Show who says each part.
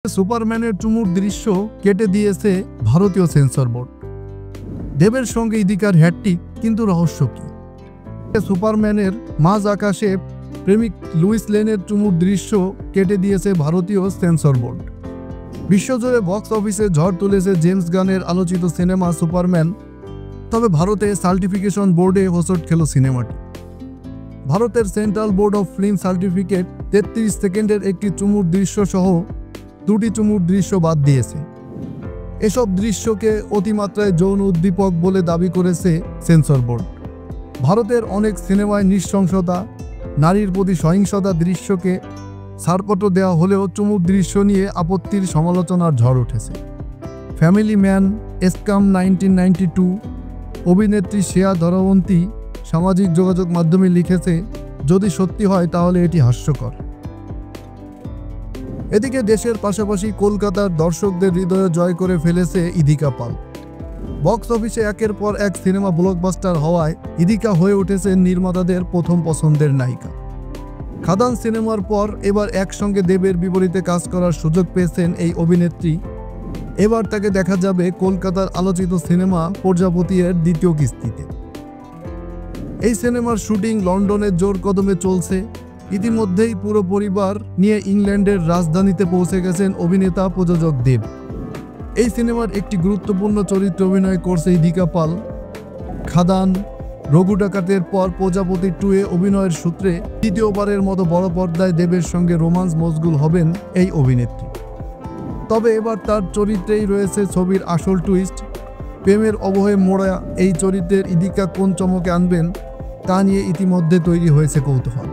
Speaker 1: সুপারম্যানের চুমুর দৃশ্য কেটে দিয়েছে ভারতীয় সেন্সর বোর্ড। দেবের সঙ্গে ইদিকার হ্যাটট্রিক, কিন্তু রহস্য কি? সুপারম্যানের মাঝ আকাশে প্রেমিক লুইস লেনের চুমুর দৃশ্য কেটে দিয়েছে ভারতীয় সেন্সর বোর্ড। বিশ্বজুড়ে বক্স অফিসে ঝড় তুলেছে জেমস গানের আলোচিত সিনেমা সুপারম্যান। তবে ভারতে সার্টিফিকেশন বোর্ডে হোঁচট খেল সিনেমাটি। ভারতের central board of film certificate 33 সেকেন্ডের একটি চুমুর দৃশ্য সহ 2টি চুমুর দৃশ্য বাদ দিয়েছে। এসব দৃশ্যকে অতিমাত্রায় যৌন উদ্দীপক বলে দাবি করেছে সেন্সর বোর্ড। ভারতের অনেক সিনেমায় নৃশংসতা, নারীর প্রতি সহিংসতা দৃশ্যকে ছাড়পত্র দেওয়া হলেও চুমুর দৃশ্য নিয়ে আপত্তির সমালোচনার ঝড় উঠেছে। ফ্যামিলি ম্যান, স্ক্যাম 1992 অভিনেত্রী শ্রেয়া ধরবন্তী সামাজিক যোগাযোগ মাধ্যমে লিখেছে, যদি সত্যি হয় তাহলে এটি হাস্যকর। এদিকে দেশের পাশাপাশি কলকাতার দর্শকদের হৃদয়ে জয় করে ফেলেছে ইদিকা পাল। বক্স অফিসে একের পর এক সিনেমা ব্লকবাস্টার হওয়ায় ইদিকা হয়ে উঠেছে নির্মাতাদের প্রথম পছন্দের নায়িকা। খাদান সিনেমার পর এবার একসঙ্গে দেবের বিপরীতে কাজ করার সুযোগ পেয়েছেন এই অভিনেত্রী। এবার তাকে দেখা যাবে কলকাতার আলোচিত সিনেমা প্রজাপতি-এর দ্বিতীয় কিস্তিতে। এই সিনেমার শুটিং লন্ডনের জোর কদমে চলছে। ইতিমধ্যেই পুরো পরিবার নিয়ে ইংল্যান্ডের রাজধানীতে পৌঁছে গেছেন অভিনেতা প্রযোজক দেব। এই সিনেমার একটি গুরুত্বপূর্ণ চরিত্রে অভিনয় করছে ইদিকা পাল। খাদান, রঘু ডাকাতের পর প্রজাপতি 2-এ অভিনয়ের সূত্রে দ্বিতীয়বারের মতো বড় পর্দায় দেবের সঙ্গে রোমান্স মশগুল হবেন এই অভিনেত্রী। তবে এবার তার চরিত্রেই রয়েছে ছবির আসল টুইস্ট। প্রেমের অবহে মোড়া এই চরিত্রের ইদিকা কোন চমকে আনবেন তা নিয়ে ইতিমধ্যে তৈরি হয়েছে কৌতূহল।